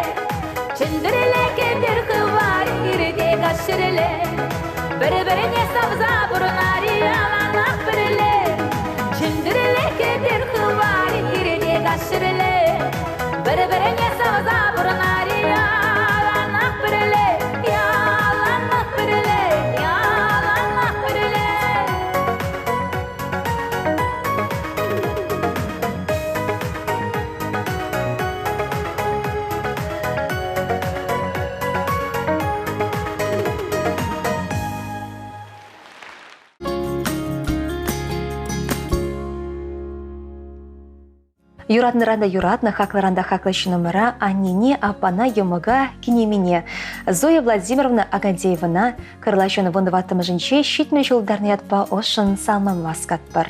Çendereleke bir hıvar girdi gaşırele Bereberene sauza burunari alana pırele Çendereleke bir hıvar girdi gaşırele Bereberene sauza burunari alana pırele Alana pırele Alana pırele Юратныранда юратны, хакларанда хаклышы номера, аннене, апана, юмыга, кинемене. Зоя Владимировна Агандеевна, кырлашыны вындываттымы жынче, щитмі жылдарны ятпа ошын салман васкат бар.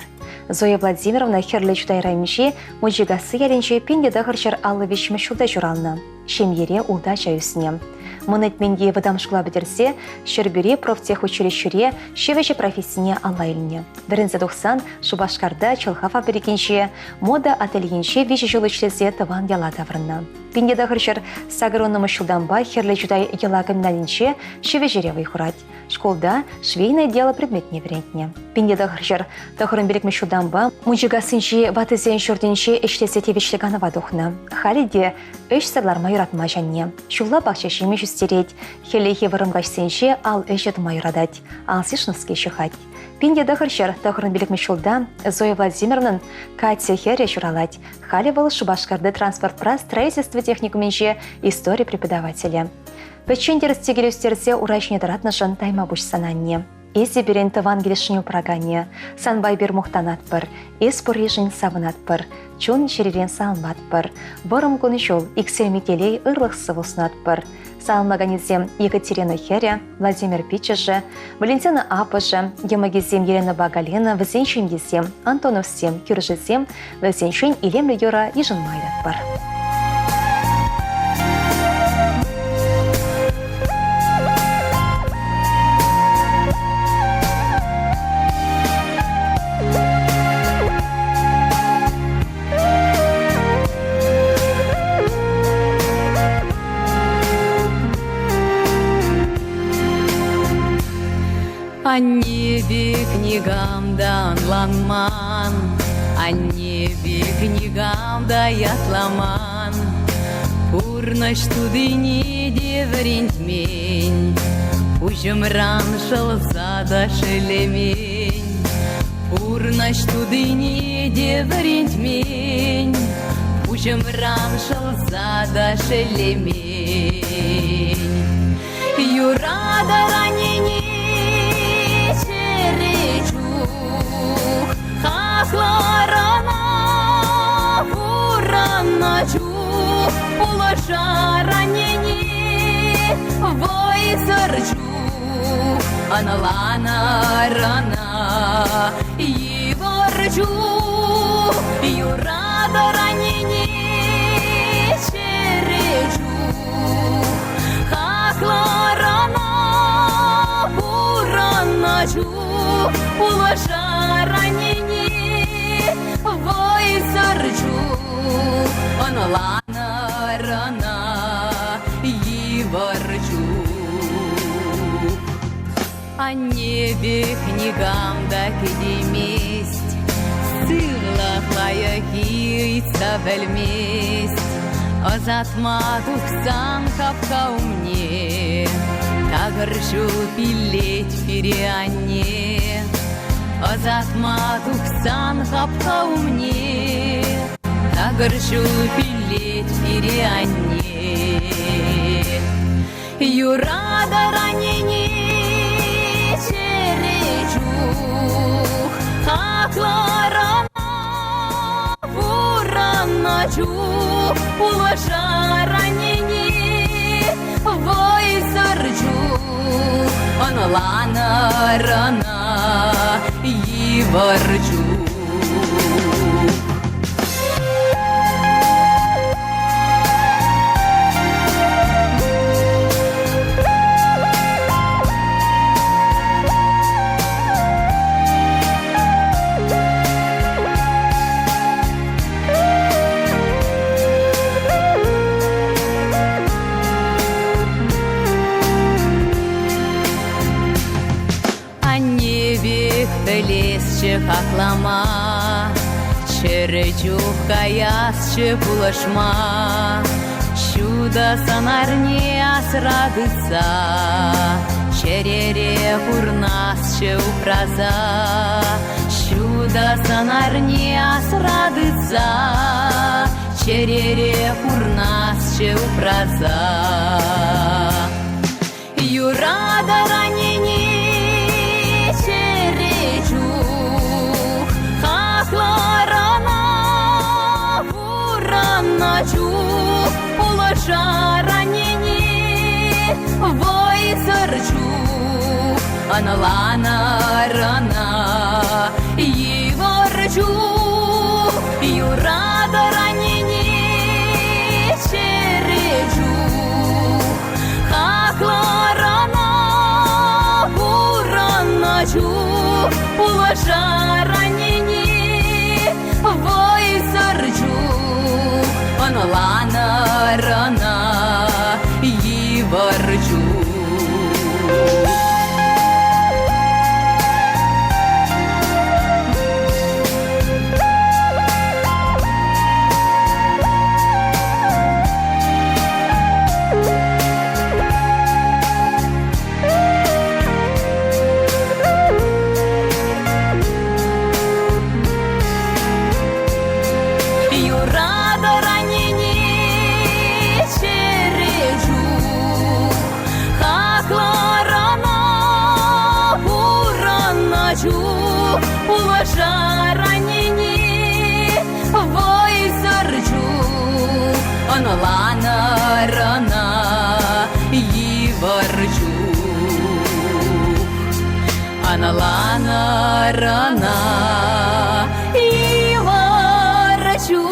Зоя Владимировна херлі чудайрайынче, мужигасы яленче пенде дағырчар аллы вешімі шулда журалны. Шемьере улда жайысыне. Мынет менге выдамшқыла бідірсе, шербере профтехучилищере шевече профессияне аллайлыне. Бірінзі 90 Шубашкарда чылхафа берекенше мода ательенше веші жыл ішлесе тыван яла таврынна. Пенде дағырчар сагыронымы шулданба херлі жудай ела кімналінше шевежере вайхурать. Школда швейное дело предметне врентне. Пенде дағырчар тағырын берекме шулданба мужигасынше ватызен шурденше ішлесе тевешліғаны вадухна. Халиде өш сырларма юратма жанне. Шулла бақшашеме жүстерет. Хелехе вырымғашсенше ал өшет майырадать. Ал сишныске шыхать. Пенде дағырчар тағырын берекме шулда Зоя Владимировнан Катя Хере журалать. Халивал Шубашкарды транспорт прас строительство техникуменше история преподавателя. Печендер стегелюстерсе урачне таратнышын тайма буш сананне. Эсі берен тыван келешіне упрагане. Санбай бер мұқтанат бір. Эс пұрежін савынат бір. Чун шеререн салынат бір. Бұрым күні жол икселметелей ырлық сывылсынат бір. Салынмаганезем Екатерина Херя, Владимир Пичеже, Валентина Апыже, Емагезем Елена Багалена, Вазеншин Езем, Антонов Сем, Кюржезем, Вазеншин Илемлі Юра Ижын Майдат бар. О небе книгамда анланман, о небе книгамда ятламан. Пурнаш тудыни деврентмень, ужымран шылзада шелемень. Пурнаш тудыни деврентмень, ужымран шылзада шелемень. Юрада ранени Хакларана вураначу улаша ранени войсарчу аналана рана и ворчу юрада ранени черечу Хакларана вураначу улаша ранени войсарчу аналана рана и ворчу. О небе книгам да кедеместь, сырлахлая кийца вельместь, азатма тухсан капка умне, тагыршу пилеть переанне. Азатма тухсан капка умне, тагыршу пилеть переанне. Юрада ранени черечух, хакларана вураначу улаша ранени войсарчу аналана рана и ворчу. Хаклама, черечух каясче пулашма, чудо санарне асрадыца, черере курнасче упраза, чудо санарне асрадыца, черере курнасче упраза. Юрада ранени черечух, хакларана аналанарана Yivarju Yurada ranini Çereju Haklarana Vuranaju Ulaşa ranini Voysarju Аналанарана Yivarju Yurada ranini Çereju Haklarana Vuranaju Ulaşa ranini Voysarju Аналанарана Yivarju Аналанарана Yivarju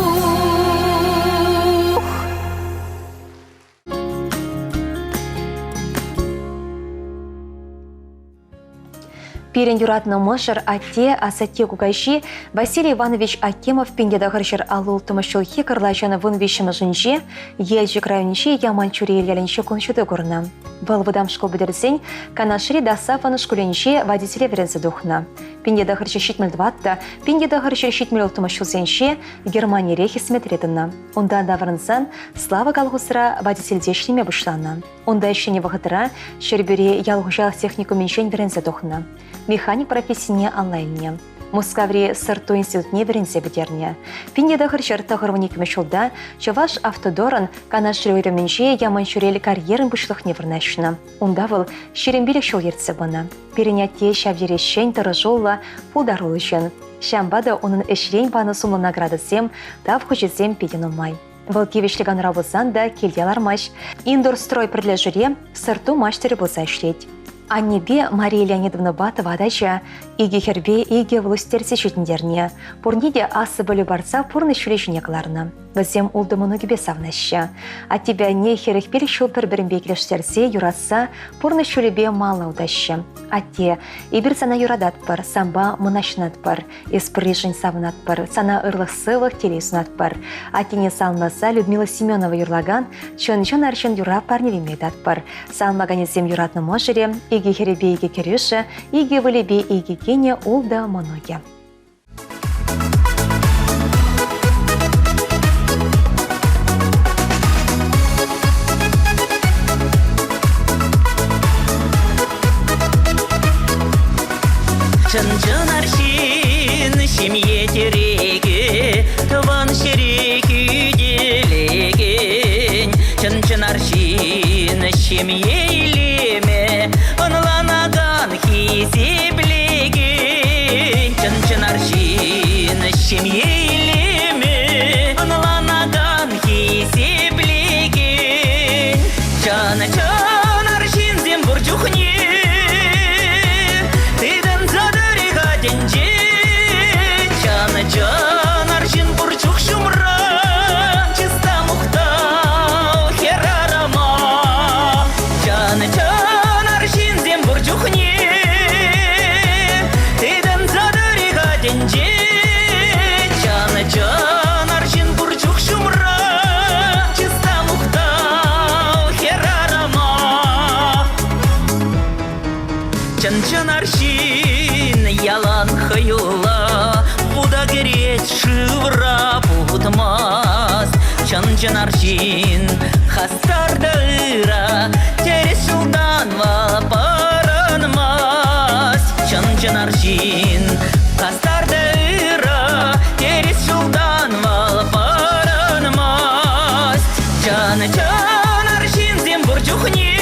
Пирен юратны мышыр атте асатте кугайши Василий Иванович Акимов пиндеда хыршыр алул тымышыл хикарлашаны вын вишімі елжік районши яман чури елялінші коншуды көрні. Бұл выдам школ бідірсен, канашри дасафаны школенши водителе верензі духна. Пиндеда хыршы шитмел дватта, пиндеда хыршы шитмел тымышыл сенши Германия рехи сметретіна. Онда даварынсан слава калғысыра водительдешнеме бұшлана. Онда ішіне вағытыра шербюре ялғыжал техникуменшен верензі духна. Механик профессияне онлайнне. Москаври сырту институтне веренсе бідерне. Пиндеда хыршыр тағырвыне кемешілда, Чаваш автодорын канашры өйременше яман шүрел карьерын бұшлықне вірнашына. Онда выл шерембелік шол ертсе бұны. Перенятте шабдерешен тұрыжолла пулдарулышын. Шамбада оның эшлен баны сумлы наградысем, тав хүчізем педен умай. Выл кевешліган рабызан да келде алармаш. Индорстрой придлежіре сырту маштері болса ішлет. Аннебе Мария Леонидовна Батова адача иге хербе иге властерсе шетіндерне. Пурниде асы бөлі барса пурны шүлешіне қыларына. Бізем улды мұнығыбе савнаща. А тебя не херекпел шул бір-бірін бекілештерсе юратса пурны шүлебе мала удаща. А те ибір сана юрадат пар, самба мұнашнат пар, испрыжын савнат пар, сана ырлық сывық телесунат пар. А тене салмаса Людмила Семенова юрлаган, чон аршын юра парнелемедат пар. Салмаганезем юратны можере, иге херебе иге керюша, иге вылебе иге кене улда моноге. Чын-чын аршин семье тереге, тыван шереки делеген. Чын-чын аршин семье илеме, онланаган хизеблеген. Чын-чын аршин семье илеме, онланаган хизеблеген. Чын-чын аршин зем бурчухне, Чан аршин бурчук шумра, чиста мухтал херарама. Чан аршин зем бурчухне, тыдан задырига денже. Чан аршин бурчук шумра, чиста мухтал херарама. Чан аршин ялан хаюла, Буда гереть шывра путмас. Чан аршин хастарда ыра, терес шулдан вала паранмас. Чан аршин хастарда ыра, терес шулдан вала паранмас. Чан аршин зем бурчухне,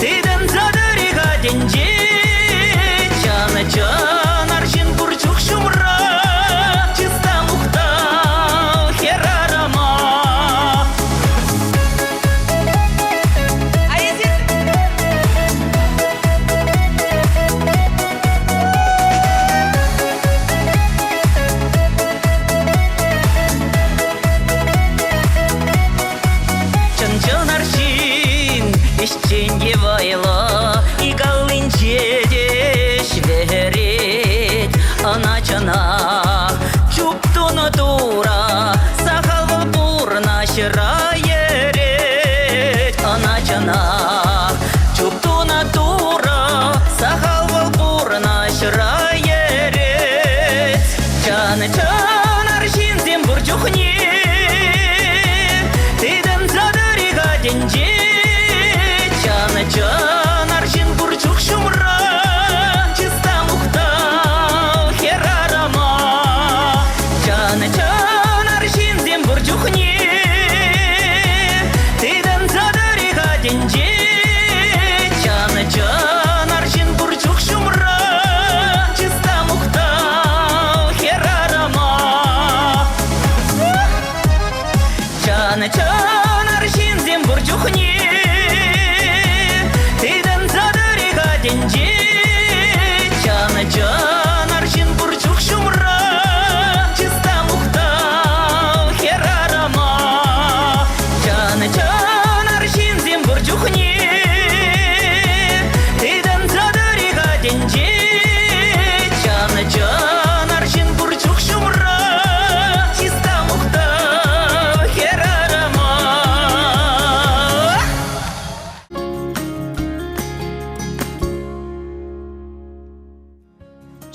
тыдан задырига денже. Чан аршин бурчук шумра, чиста мухтал херарама.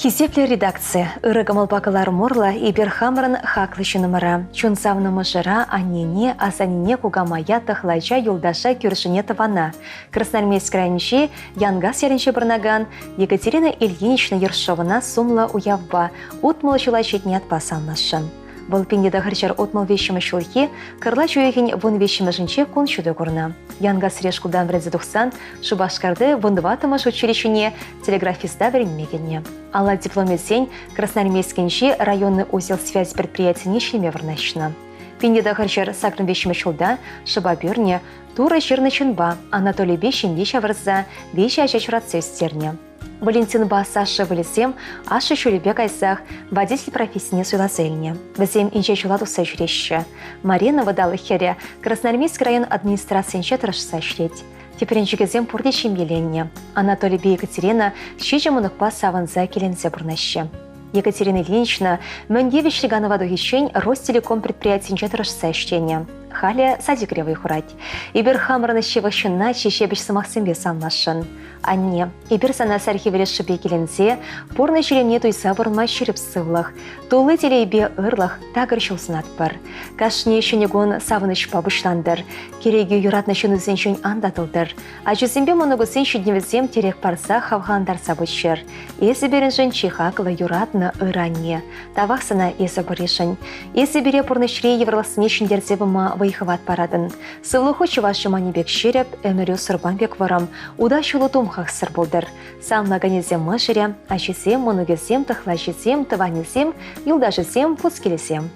Хизепле редакция. Ырыгымыл бакылар морла и берхамрын хаклышы номера. Чун савнымы жыра анене, асанине кугамая тахлайча юлдаша кюршине тавана. Красноармейск районче Янга серенче барнаган Екатерина Ильинична Ершована сумла уявба. Утмыл чулайчетне отпасалнашын. Бұл пенде дағырчар отмал вещімі шулхи, кырла чуегін вон вещімі жінче кун шуды көрна. Янга срешкудан вредзі дұқсан, шубашкарды вындыватымыш училищене телеграфиста веренмегене. Алла дипломесень Красноармейскенче районный узел связь предприятия нешлеме варнашна. Пенде дағырчар сакрын вещімі шулда, шыбаберне, тура шырны чынба, Анатолий Бещин веща варза, веща ачачуратсы стерне. Валентин ба Саша вылезем, ашы шулебек айсах, водитель профессияне суйлазельне. Візем инче чуладуса жүрещі. Марина выдалы хере, Красноармейский район администрациянче тұрышса жүреть. Теперенчігізем пурдечем еленне. Анатолий бе Екатерина шичемынықпа саванза келензе бұрнащы. Екатерина Ильинична Мөндевич Риганова догищень Ростелеком предприятиянче тұрышса үштене. Халя садикревый хурать. Ибер хамраны щеващына чешебіш самақсымбе самлашын. Анне, ибер санас архивелес шыбе келензе, порны челемне туйса бұрынма шеріп сывлах. Тулы телейбе ырлах тагыр шулсынат бар. Кашне шенегон савыныш пабышландыр. Кереге юратны шынызен шын андатылдыр. Ачызембе моногусен шүдневізем терек парса хавғандар сабычыр. Есі берін жын чихақлы юратны ыранне. Тавақсына есі бұрешын. Есі бере порны шіре еврласыне шындерзебіма выйхыват парадын. Сывлыху чывашыма небек шереп, әмірю сырбан бек варам, уда шулы тумхах сыр болдыр. Сам наганезем мышыре, ачызем, моногезем, тахлачызем, тыванезем, юлдажызем, пускелесем.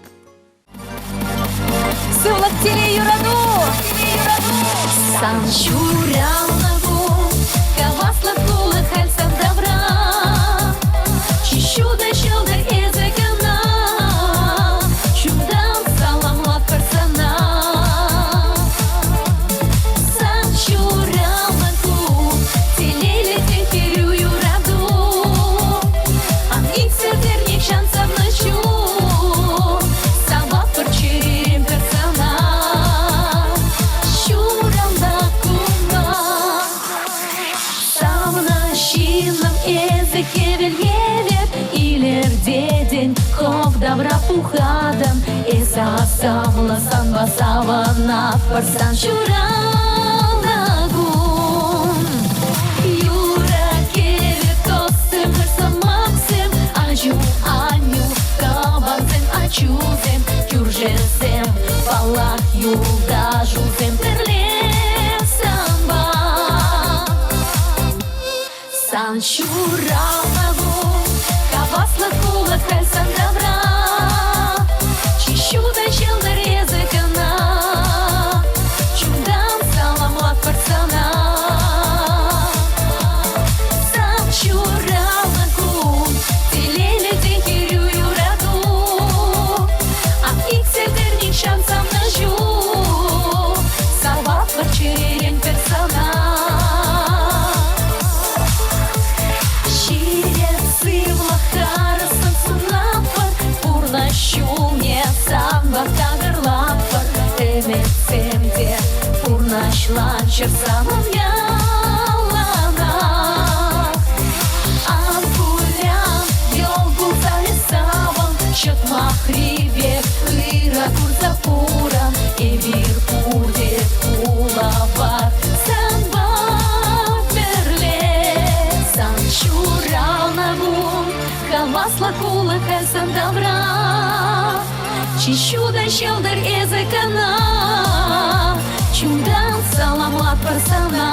Сылық теле юраду, сан шуралнагу, каваслық тулы хальсам добра, чищуда шылдыр езекана, чудан саламлат персона. Сан шуралнагу, телелі текерю юраду, ан иксердер не шансов ночу, сават порчерим персона. Шуралнагуна, савна щином езеке вельевет, илер дедень хов добра пухадам, эса самла санба савана парсан шуралнагун. Юра кевет тостым хырсам максим, ачу аню кабанзем ачузем, кюржезем палах юлдажузем терле самба. Сан шуралнагун, каваслы кулы хальсан добра, чищуда челдыр езекана, чудан саламлат парсана. Сан шуралнагун, телелі текерю юраду, ан иксердерник шансам нажу, сават парчерен персона. Ланчер самым ялана, Анкулян, йогу залесаван, Чет махрибе, Ира курзапуран, Эвир пуде, Улавар, Санба перле, Сан шуралнагун, Кавасла кулы хальсан добра, Чищуда щелдыр езекана, чудан саламлат парсана.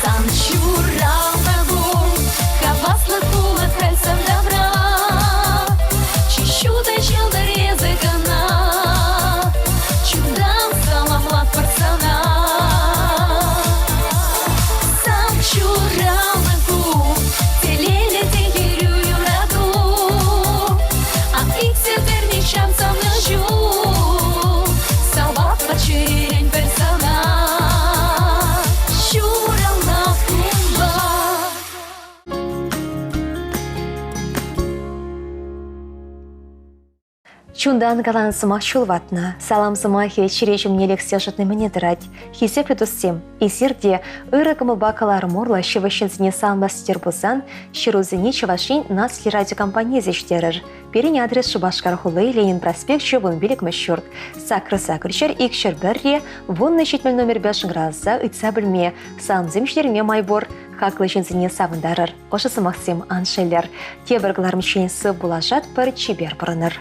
Сан шуралнагун, каваслы кулы хальсан добра, чищуда щелдыр езекана, чудан саламлат парсана. Чундан галан сымақ чулватна, салам сымахе чережім нелексе жытны мне дырать. Хисеплі тұстем, эсерде ырыкымы бакалар морла шевышынзіне салмастер бузан, шерузыне чевашин насли радиокомпания зештерір. Перен адрес Шубашкар хулы Ленин проспект шубын билік мүшірт. Сакрыса күршер икшер бірре, вон нешетмел номер 5 граза үтса білме, салымземштеріме майбор, хаклы жынзіне савындарыр. Ошы сымақсем аншелер. Тебір ғыларым шейінсі бұлажат бір чебер бұрыныр.